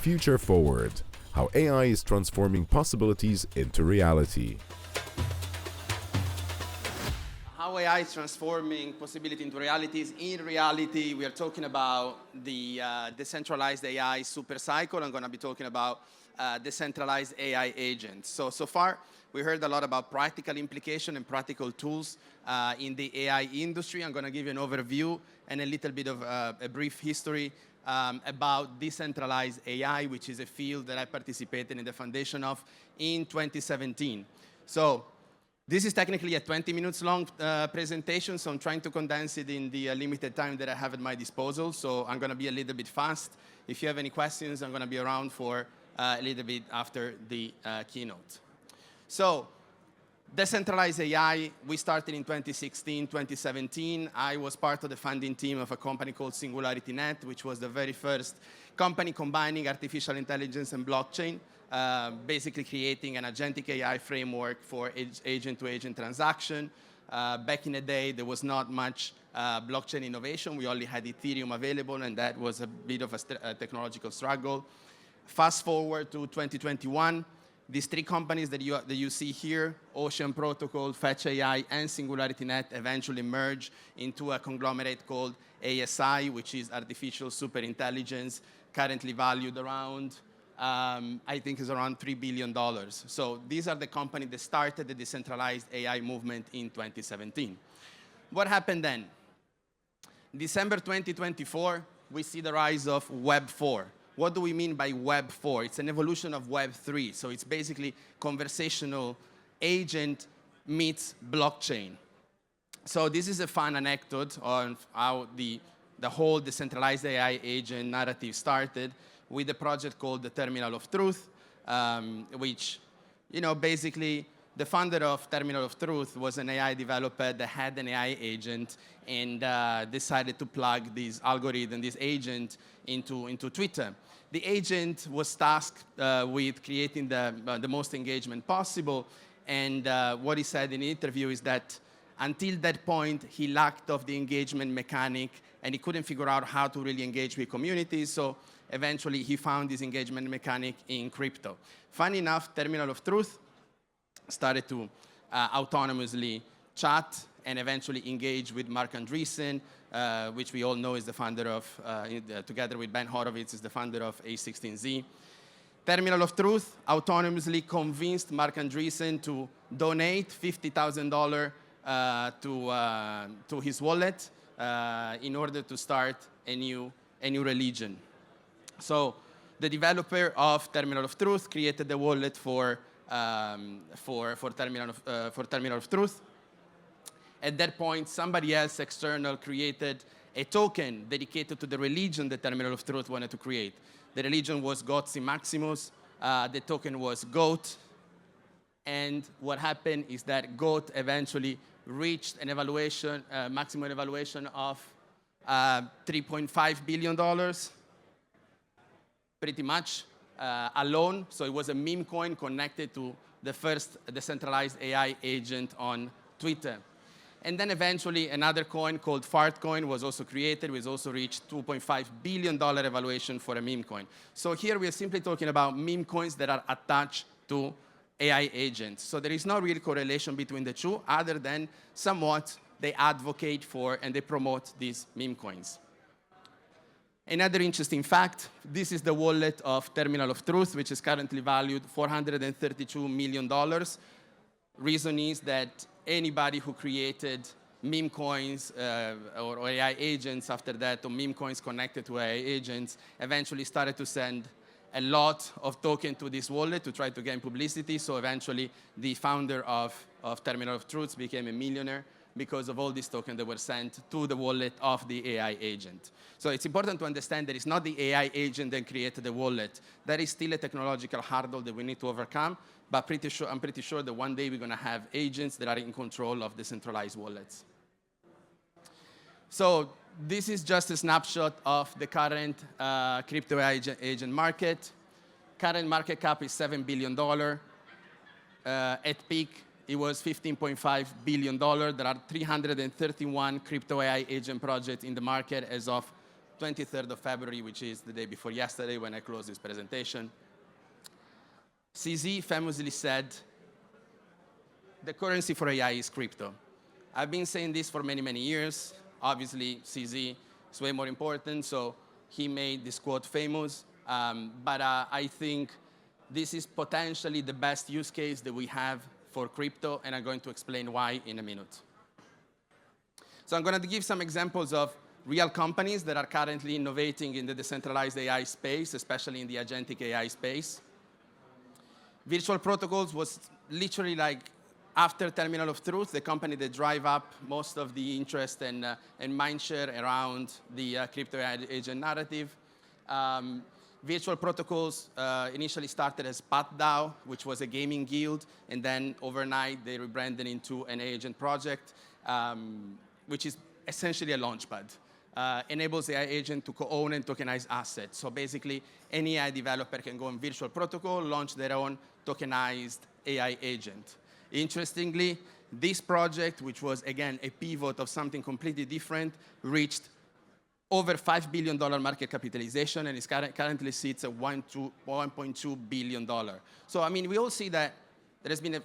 Future Forward: How AI is Transforming Possibilities into Reality. How AI is transforming possibility into realities. In reality, we are talking about the decentralized AI super cycle. I'm going to be talking about decentralized AI agents. So far, we heard a lot about practical implication and practical tools in the AI industry. I'm going to give you an overview and a little bit of a brief history about decentralized AI, which is a field that I participated in the foundation of in 2017. So this is technically a 20 minutes long presentation, so I'm trying to condense it in the limited time that I have at my disposal. So I'm going to be a little bit fast. If you have any questions, I'm going to be around for a little bit after the keynote. So decentralized AI, we started in 2016, 2017. I was part of the founding team of a company called SingularityNet, which was the very first company combining artificial intelligence and blockchain, basically creating an agentic AI framework for agent-to-agent transaction. Back in the day, there was not much blockchain innovation. We only had Ethereum available, and that was a bit of a technological struggle. Fast forward to 2021. These three companies that you see here, Ocean Protocol, Fetch AI, and SingularityNet, eventually merge into a conglomerate called ASI, which is Artificial Superintelligence, currently valued around, I think is around $3 billion. So these are the companies that started the decentralized AI movement in 2017. What happened then? December 2024, we see the rise of Web 4. What do we mean by Web 4? It's an evolution of Web 3. So it's basically conversational agent meets blockchain. So this is a fun anecdote on how the whole decentralized AI agent narrative started with a project called the Terminal of Truth, which, basically the founder of Terminal of Truth was an AI developer that had an AI agent and decided to plug this algorithm, this agent, into Twitter. The agent was tasked with creating the most engagement possible, and what he said in the interview is that until that point, he lacked of the engagement mechanic, and he couldn't figure out how to really engage with communities, so eventually he found this engagement mechanic in crypto. Funny enough, Terminal of Truth started to autonomously chat and eventually engage with Marc Andreessen, which we all know is the founder of, together with Ben Horowitz, is the founder of A16Z. Terminal of Truth autonomously convinced Marc Andreessen to donate $50,000 to his wallet in order to start a new religion. So the developer of Terminal of Truth created the wallet for Terminal of Truth. At that point, somebody else external created a token dedicated to the religion the Terminal of Truth wanted to create. The religion was Gotzi Maximus. The token was GOAT. And what happened is that GOAT eventually reached an evaluation, maximum evaluation of $3.5 billion, pretty much alone. So it was a meme coin connected to the first decentralized AI agent on Twitter. And then eventually another coin called Fartcoin was also created, which also reached $2.5 billion evaluation for a meme coin. So here we are simply talking about meme coins that are attached to AI agents. So there is no real correlation between the two, other than somewhat they advocate for and they promote these meme coins. Another interesting fact, this is the wallet of Terminal of Truth, which is currently valued $432 million. Reason is that anybody who created meme coins or AI agents after that, or meme coins connected to AI agents, eventually started to send a lot of tokens to this wallet to try to gain publicity. So eventually the founder of Terminal of Truth became a millionaire because of all these tokens that were sent to the wallet of the AI agent. So it's important to understand that it's not the AI agent that created the wallet. That is still a technological hurdle that we need to overcome, but I'm pretty sure that one day we're going to have agents that are in control of decentralized wallets. So this is just a snapshot of the current crypto agent market. Current market cap is $7 billion. At peak, it was $15.5 billion. There are 331 crypto AI agent projects in the market as of 23rd of February, which is the day before yesterday when I closed this presentation. CZ famously said, the currency for AI is crypto. I've been saying this for many, many years. Obviously, CZ is way more important, so he made this quote famous. But I think this is potentially the best use case that we have for crypto, and I'm going to explain why in a minute. So I'm going to give some examples of real companies that are currently innovating in the decentralized AI space, especially in the agentic AI space. Virtual Protocols was literally like, after Terminal of Truth, the company that drive up most of the interest and mindshare around the crypto agent narrative. Virtual Protocols initially started as PatDAO, which was a gaming guild, and then overnight they rebranded into an agent project, which is essentially a launchpad. Enables the AI agent to co-own and tokenize assets. So basically, any AI developer can go on Virtual Protocol, launch their own tokenized AI agent. Interestingly, this project, which was, again, a pivot of something completely different, reached over $5 billion market capitalization, and it currently sits at $1.2 billion. So, I mean, we all see that there has been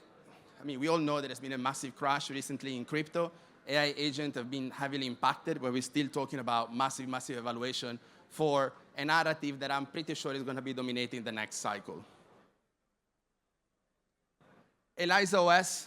we all know there has been a massive crash recently in crypto. AI agents have been heavily impacted, but we're still talking about massive, massive evaluation for a narrative that I'm pretty sure is going to be dominating the next cycle. ELIZA OS,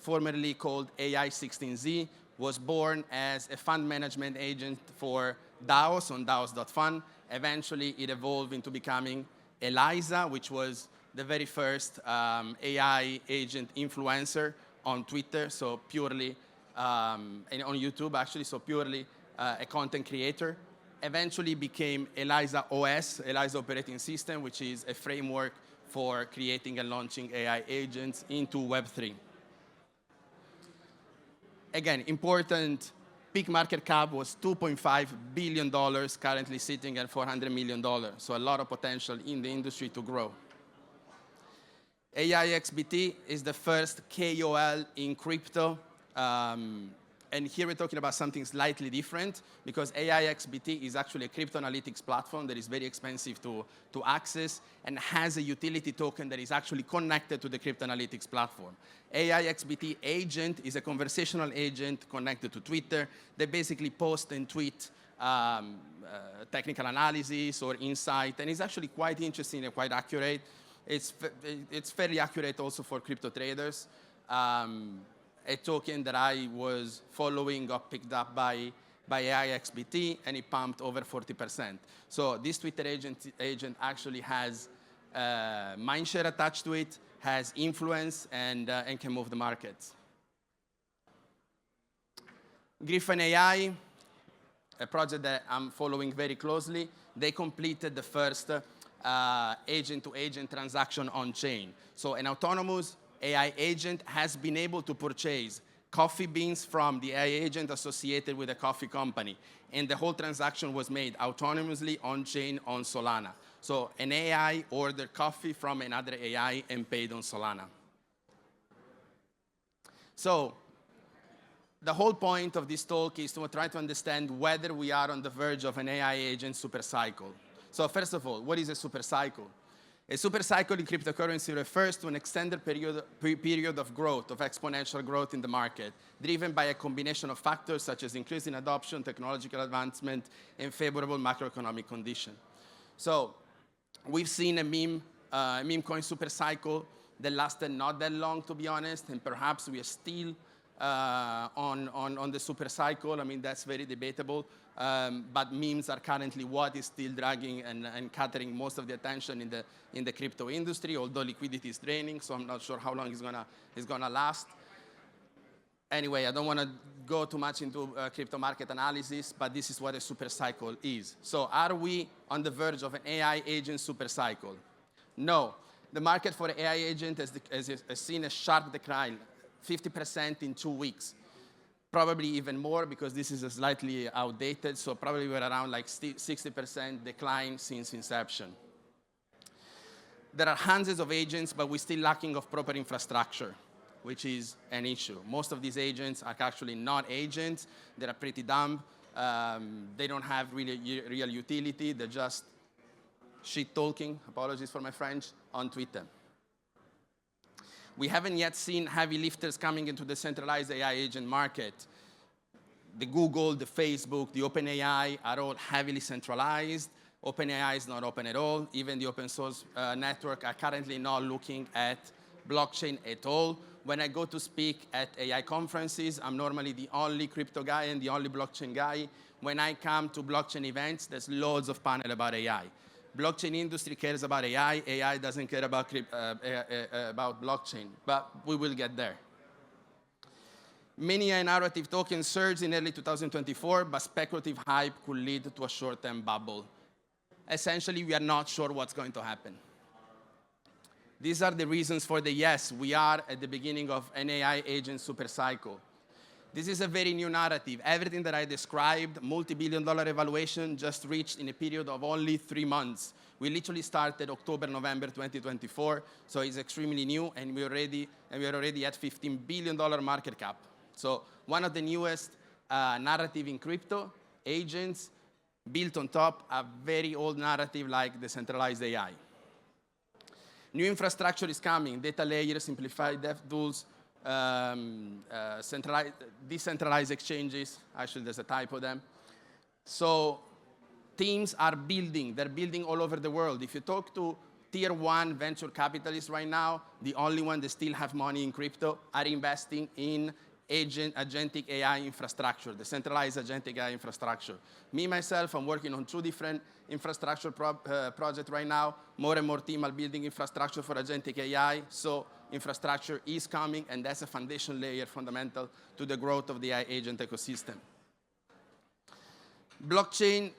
formerly called AI16Z, was born as a fund management agent for DAOs on DAOs.fun. Eventually, it evolved into becoming ELIZA, which was the very first AI agent influencer on Twitter, so purely, and on YouTube, actually, so purely a content creator. Eventually became ELIZA OS, ELIZA Operating System, which is a framework for creating and launching AI agents into Web3. Again, important, peak market cap was $2.5 billion, currently sitting at $400 million. So a lot of potential in the industry to grow. AIXBT is the first KOL in crypto. And here we're talking about something slightly different, because AIXBT is actually a crypto analytics platform that is very expensive to access and has a utility token that is actually connected to the crypto analytics platform. AIXBT agent is a conversational agent connected to Twitter. They basically post and tweet technical analysis or insight, and it's actually quite interesting and quite accurate. It's fairly accurate also for crypto traders. A token that I was following got picked up by AIXBT, and it pumped over 40%. So this Twitter agent actually has mindshare attached to it, has influence, and can move the markets. Griffin AI, a project that I'm following very closely, they completed the first agent-to-agent transaction on-chain. So an autonomous AI agent has been able to purchase coffee beans from the AI agent associated with a coffee company. And the whole transaction was made autonomously on-chain on Solana. So an AI ordered coffee from another AI and paid on Solana. So the whole point of this talk is to try to understand whether we are on the verge of an AI agent supercycle. So first of all, what is a supercycle? A supercycle in cryptocurrency refers to an extended period of growth, of exponential growth in the market, driven by a combination of factors such as increasing adoption, technological advancement, and favorable macroeconomic conditions. So we've seen a meme coin supercycle that lasted not that long, to be honest, and perhaps we are still on the supercycle. I mean, that's very debatable. But memes are currently what is still dragging and catering most of the attention in the crypto industry, although liquidity is draining, so I'm not sure how long it's gonna last. Anyway, I don't want to go too much into crypto market analysis, but this is what a supercycle is. So are we on the verge of an AI agent supercycle? No. The market for AI agent has seen a sharp decline, 50% in 2 weeks. Probably even more, because this is slightly outdated, so probably we're around like 60% decline since inception. There are hundreds of agents, but we're still lacking of proper infrastructure, which is an issue. Most of these agents are actually not agents. They are pretty dumb. They don't have really real utility. They're just shit-talking, apologies for my French, on Twitter. We haven't yet seen heavy lifters coming into the centralized AI agent market. The Google, the Facebook, the OpenAI are all heavily centralized. OpenAI is not open at all. Even the open source network are currently not looking at blockchain at all. When I go to speak at AI conferences, I'm normally the only crypto guy and the only blockchain guy. When I come to blockchain events, there's loads of panel about AI. Blockchain industry cares about AI. AI doesn't care about blockchain, but we will get there. Many AI narrative tokens surged in early 2024, but speculative hype could lead to a short-term bubble. Essentially, we are not sure what's going to happen. These are the reasons for the yes, we are at the beginning of an AI agent super cycle. This is a very new narrative. Everything that I described, multi-billion-dollar evaluation, just reached in a period of only 3 months. We literally started October, November 2024, so it's extremely new, and we are already at $15 billion market cap. So one of the newest narrative in crypto, agents built on top a very old narrative like decentralized AI. New infrastructure is coming, data layer, simplified dev tools, decentralized exchanges. Actually, there's a typo there. So teams are building. They're building all over the world. If you talk to tier 1 venture capitalists right now, the only one that still have money in crypto are investing in agentic AI infrastructure, the centralized agentic AI infrastructure. Me, myself, I'm working on 2 different infrastructure projects right now. More and more teams are building infrastructure for agentic AI, so infrastructure is coming, and that's a foundation layer fundamental to the growth of the AI agent ecosystem. Blockchain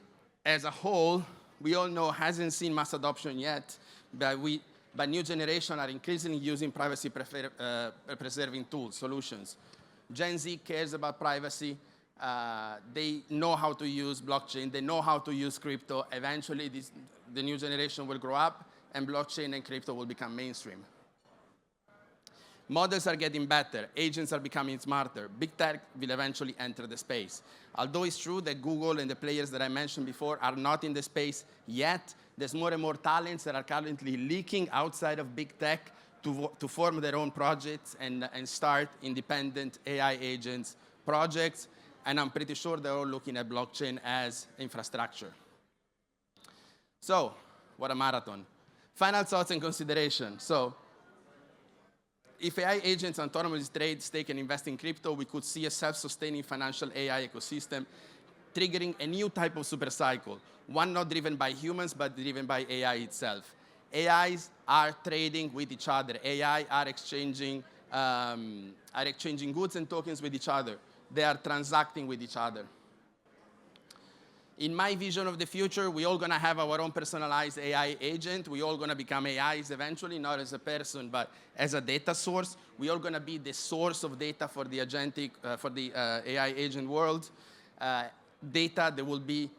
as a whole, we all know, hasn't seen mass adoption yet, but new generation are increasingly using privacy-preserving tools, solutions. Gen Z cares about privacy. They know how to use blockchain. They know how to use crypto. Eventually, the new generation will grow up, and blockchain and crypto will become mainstream. Models are getting better. Agents are becoming smarter. Big tech will eventually enter the space. Although it's true that Google and the players that I mentioned before are not in the space yet, there's more and more talents that are currently leaking outside of big tech to form their own projects and start independent AI agents projects. And I'm pretty sure they're all looking at blockchain as infrastructure. So, what a marathon. Final thoughts and consideration. So, if AI agents autonomously trade, stake, and invest in crypto, we could see a self-sustaining financial AI ecosystem triggering a new type of supercycle, one not driven by humans, but driven by AI itself. AIs are trading with each other. AI are exchanging goods and tokens with each other. They are transacting with each other. In my vision of the future, we're all going to have our own personalized AI agent. We're all going to become AIs eventually, not as a person, but as a data source. We're all going to be the source of data for the AI agent world. Data that will be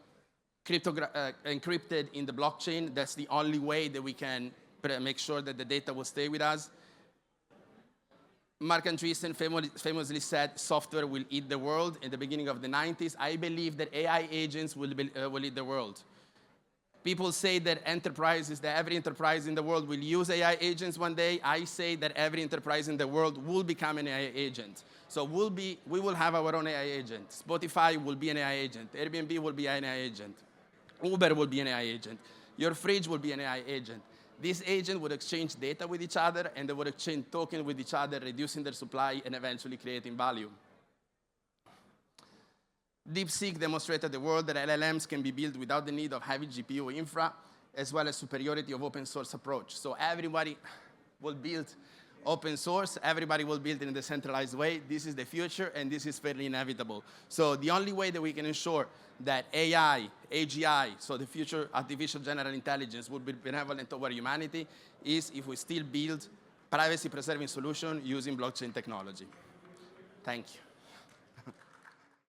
encrypted in the blockchain. That's the only way that we can make sure that the data will stay with us. Mark Andreessen famously said, software will eat the world in the beginning of the 90s. I believe that AI agents will eat the world. People say that every enterprise in the world will use AI agents one day. I say that every enterprise in the world will become an AI agent. So we will have our own AI agent. Spotify will be an AI agent. Airbnb will be an AI agent. Uber will be an AI agent. Your fridge will be an AI agent. This agent would exchange data with each other, and they would exchange tokens with each other, reducing their supply and eventually creating value. DeepSeek demonstrated the world that LLMs can be built without the need of heavy GPU infra, as well as superiority of open source approach. So everybody will build open source. Everybody will build in a decentralized way. This is the future, and this is fairly inevitable. So the only way that we can ensure that AI, AGI, so the future artificial general intelligence will be benevolent toward humanity is if we still build privacy-preserving solutions using blockchain technology. Thank you.